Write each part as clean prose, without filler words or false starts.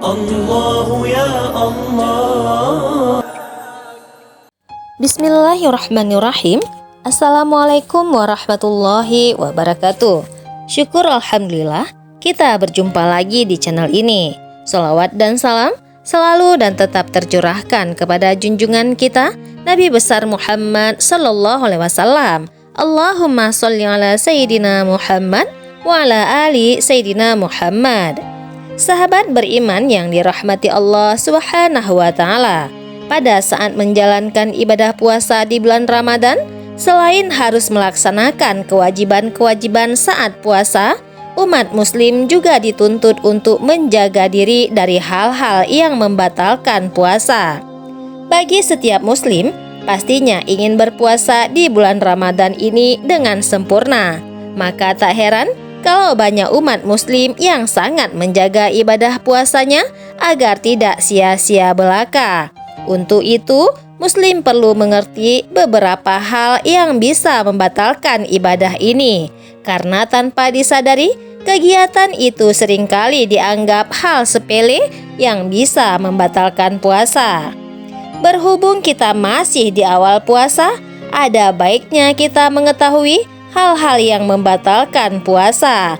الله يا الله. Bismillahirrahmanirrahim. Assalamualaikum warahmatullahi wabarakatuh. Syukur alhamdulillah kita berjumpa lagi di channel ini. Sholawat dan salam selalu dan tetap tercurahkan kepada junjungan kita Nabi besar Muhammad sallallahu alaihi wasallam. Allahumma sholli ala Sayyidina Muhammad wa ala ali Sayyidina Muhammad. Sahabat beriman yang dirahmati Allah Subhanahu wa ta'ala, pada saat menjalankan ibadah puasa di bulan Ramadan, selain harus melaksanakan kewajiban-kewajiban saat puasa, umat muslim juga dituntut untuk menjaga diri dari hal-hal yang membatalkan puasa. Bagi setiap muslim, pastinya ingin berpuasa di bulan Ramadan ini dengan sempurna. Maka tak heran kalau banyak umat muslim yang sangat menjaga ibadah puasanya agar tidak sia-sia belaka. Untuk itu, muslim perlu mengerti beberapa hal yang bisa membatalkan ibadah ini, karena tanpa disadari, kegiatan itu seringkali dianggap hal sepele yang bisa membatalkan puasa. Berhubung kita masih di awal puasa, ada baiknya kita mengetahui hal-hal yang membatalkan puasa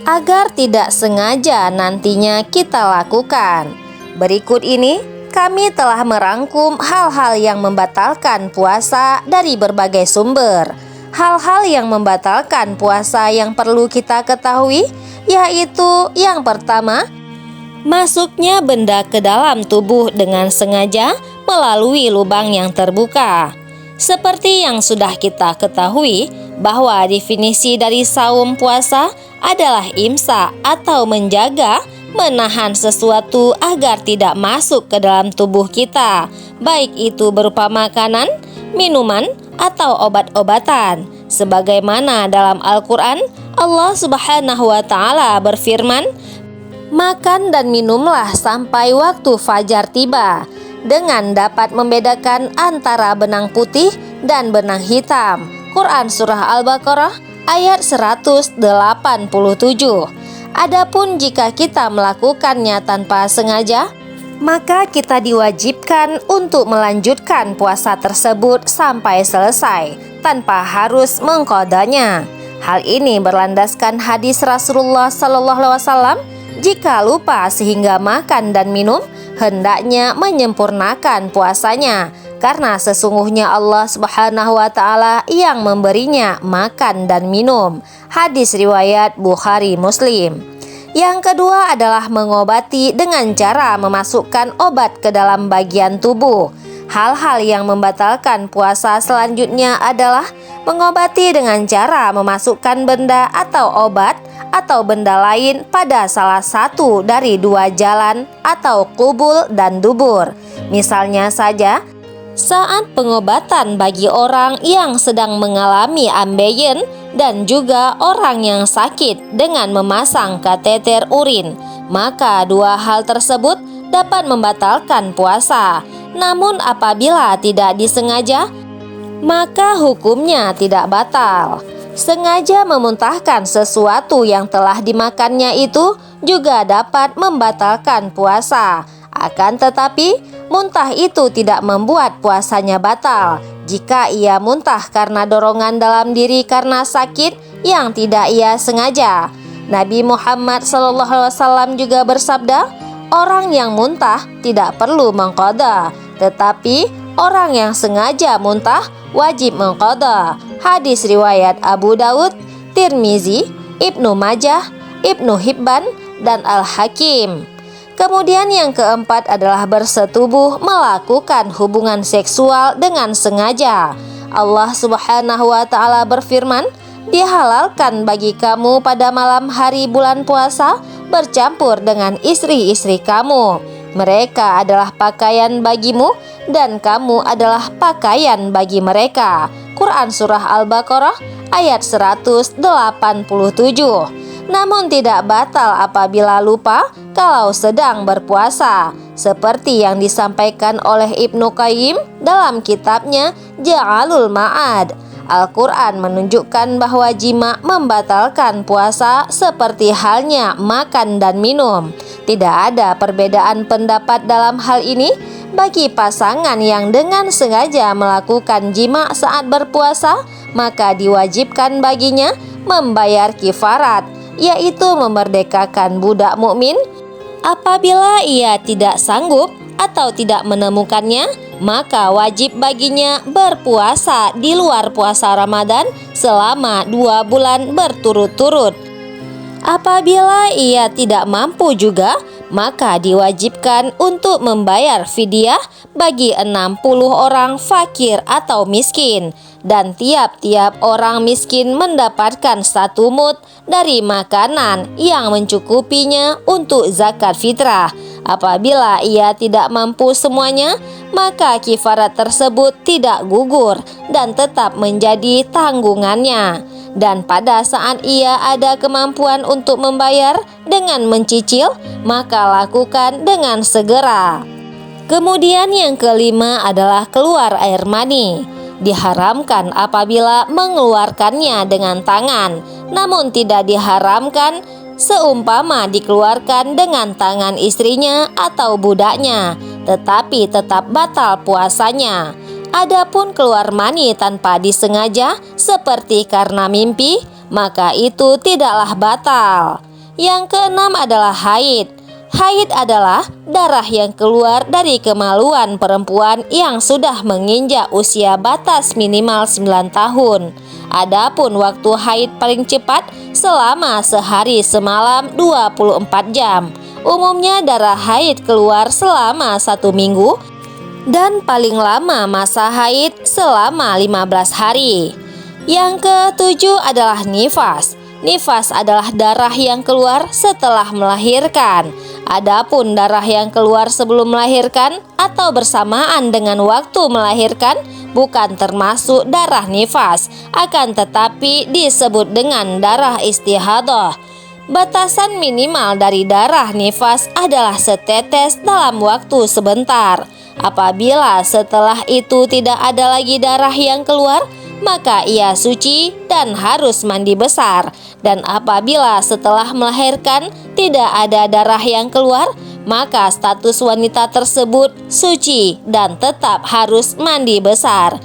agar tidak sengaja nantinya kita lakukan. Berikut ini kami telah merangkum hal-hal yang membatalkan puasa dari berbagai sumber. Hal-hal yang membatalkan puasa yang perlu kita ketahui yaitu yang pertama, masuknya benda ke dalam tubuh dengan sengaja melalui lubang yang terbuka. Seperti yang sudah kita ketahui bahwa definisi dari saum puasa adalah imsak atau menjaga, menahan sesuatu agar tidak masuk ke dalam tubuh kita, baik itu berupa makanan, minuman, atau obat-obatan. Sebagaimana dalam Al-Quran, Allah Subhanahu wa ta'ala berfirman, "Makan dan minumlah sampai waktu fajar tiba, dengan dapat membedakan antara benang putih dan benang hitam." Quran Surah Al-Baqarah ayat 187. Adapun jika kita melakukannya tanpa sengaja, maka kita diwajibkan untuk melanjutkan puasa tersebut sampai selesai tanpa harus mengqadanya. Hal ini berlandaskan hadis Rasulullah SAW, jika lupa sehingga makan dan minum, hendaknya menyempurnakan puasanya, karena sesungguhnya Allah Subhanahu wa ta'ala yang memberinya makan dan minum. Hadis riwayat Bukhari Muslim. Yang kedua adalah mengobati dengan cara memasukkan obat ke dalam bagian tubuh. Hal-hal yang membatalkan puasa selanjutnya adalah mengobati dengan cara memasukkan benda atau obat atau benda lain pada salah satu dari dua jalan atau kubul dan dubur. Misalnya saja, saat pengobatan bagi orang yang sedang mengalami ambeien dan juga orang yang sakit dengan memasang kateter urin, maka dua hal tersebut dapat membatalkan puasa. Namun apabila tidak disengaja, maka hukumnya tidak batal. Sengaja memuntahkan sesuatu yang telah dimakannya itu juga dapat membatalkan puasa. Akan tetapi, muntah itu tidak membuat puasanya batal jika ia muntah karena dorongan dalam diri karena sakit yang tidak ia sengaja. Nabi Muhammad SAW juga bersabda, orang yang muntah tidak perlu mengqadha, tetapi orang yang sengaja muntah wajib mengqadha. Hadis riwayat Abu Daud, Tirmizi, Ibnu Majah, Ibnu Hibban, dan Al-Hakim. Kemudian yang keempat adalah bersetubuh melakukan hubungan seksual dengan sengaja. Allah Subhanahu wa ta'ala berfirman, "Dihalalkan bagi kamu pada malam hari bulan puasa bercampur dengan istri-istri kamu. Mereka adalah pakaian bagimu dan kamu adalah pakaian bagi mereka." Quran Surah Al-Baqarah ayat 187. Namun tidak batal apabila lupa kalau sedang berpuasa, seperti yang disampaikan oleh Ibnu Qayyim dalam kitabnya Ja'alul Ma'ad. Al-Quran menunjukkan bahwa jima membatalkan puasa seperti halnya makan dan minum. Tidak ada perbedaan pendapat dalam hal ini. Bagi pasangan yang dengan sengaja melakukan jima saat berpuasa, maka diwajibkan baginya membayar kifarat, yaitu memerdekakan budak mukmin. Apabila ia tidak sanggup atau tidak menemukannya, maka wajib baginya berpuasa di luar puasa Ramadan selama 2 bulan berturut-turut. Apabila ia tidak mampu juga, maka diwajibkan untuk membayar fidyah bagi 60 orang fakir atau miskin, dan tiap-tiap orang miskin mendapatkan 1 mud dari makanan yang mencukupinya untuk zakat fitrah. Apabila ia tidak mampu semuanya, maka kifarat tersebut tidak gugur dan tetap menjadi tanggungannya. Dan pada saat ia ada kemampuan untuk membayar dengan mencicil, maka lakukan dengan segera. Kemudian yang kelima adalah keluar air mani. Diharamkan apabila mengeluarkannya dengan tangan, namun tidak diharamkan seumpama dikeluarkan dengan tangan istrinya atau budaknya, tetapi tetap batal puasanya. Adapun keluar mani tanpa disengaja seperti karena mimpi, maka itu tidaklah batal. Yang keenam adalah haid. Haid adalah darah yang keluar dari kemaluan perempuan yang sudah menginjak usia batas minimal 9 tahun. Adapun waktu haid paling cepat selama sehari semalam 24 jam. Umumnya darah haid keluar selama 1 minggu dan paling lama masa haid selama 15 hari. Yang ketujuh adalah nifas. Nifas adalah darah yang keluar setelah melahirkan. Adapun darah yang keluar sebelum melahirkan atau bersamaan dengan waktu melahirkan bukan termasuk darah nifas, akan tetapi disebut dengan darah istihadah. Batasan minimal dari darah nifas adalah setetes dalam waktu sebentar. Apabila setelah itu tidak ada lagi darah yang keluar, maka ia suci dan harus mandi besar. Dan apabila setelah melahirkan tidak ada darah yang keluar, maka status wanita tersebut suci dan tetap harus mandi besar.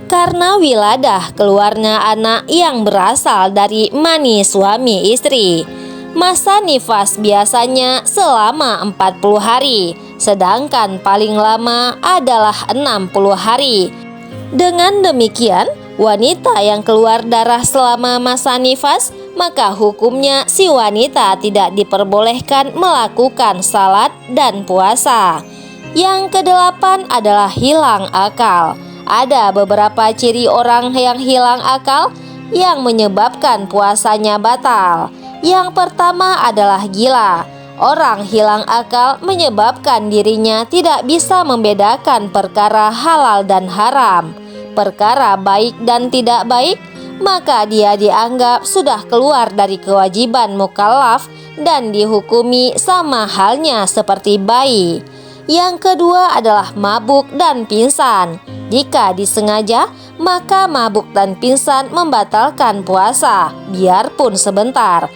Karena wiladah keluarnya anak yang berasal dari mani suami istri. Masa nifas biasanya selama 40 hari, sedangkan paling lama adalah 60 hari. Dengan demikian, wanita yang keluar darah selama masa nifas, maka hukumnya si wanita tidak diperbolehkan melakukan salat dan puasa. Yang kedelapan adalah hilang akal. Ada beberapa ciri orang yang hilang akal yang menyebabkan puasanya batal. Yang pertama adalah gila. Orang hilang akal menyebabkan dirinya tidak bisa membedakan perkara halal dan haram, perkara baik dan tidak baik, maka dia dianggap sudah keluar dari kewajiban mukallaf dan dihukumi sama halnya seperti bayi. Yang kedua adalah mabuk dan pingsan. Jika disengaja, maka mabuk dan pingsan membatalkan puasa, biarpun sebentar.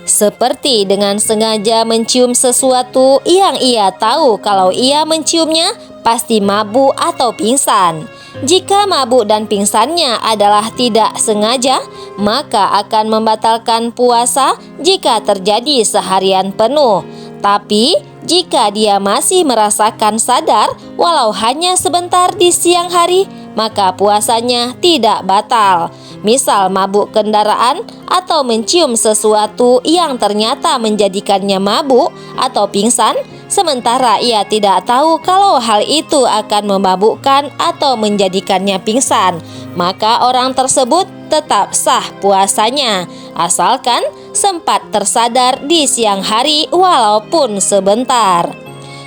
Seperti dengan sengaja mencium sesuatu yang ia tahu kalau ia menciumnya pasti mabuk atau pingsan. Jika mabuk dan pingsannya adalah tidak sengaja, maka akan membatalkan puasa jika terjadi seharian penuh. Tapi jika dia masih merasakan sadar walau hanya sebentar di siang hari, maka puasanya tidak batal. Misal mabuk kendaraan atau mencium sesuatu yang ternyata menjadikannya mabuk atau pingsan, sementara ia tidak tahu kalau hal itu akan memabukkan atau menjadikannya pingsan, maka orang tersebut tetap sah puasanya, asalkan sempat tersadar di siang hari walaupun sebentar.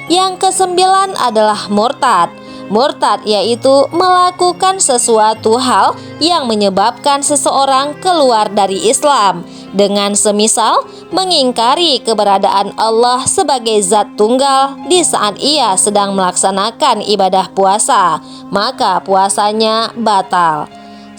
Yang kesembilan adalah murtad. Murtad yaitu melakukan sesuatu hal yang menyebabkan seseorang keluar dari Islam, dengan semisal mengingkari keberadaan Allah sebagai zat tunggal di saat ia sedang melaksanakan ibadah puasa, maka puasanya batal.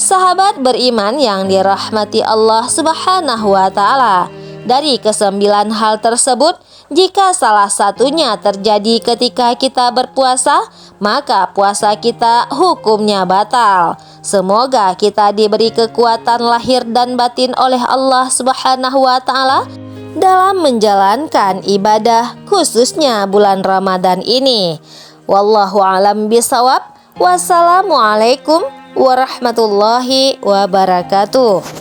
Sahabat beriman yang dirahmati Allah Subhanahu wa Ta'ala, dari kesembilan hal tersebut, jika salah satunya terjadi ketika kita berpuasa, maka puasa kita hukumnya batal. Semoga kita diberi kekuatan lahir dan batin oleh Allah Subhanahu wa Ta'ala dalam menjalankan ibadah khususnya bulan Ramadan ini. Wallahu a'lam bishawab. Wassalamualaikum warahmatullahi wabarakatuh.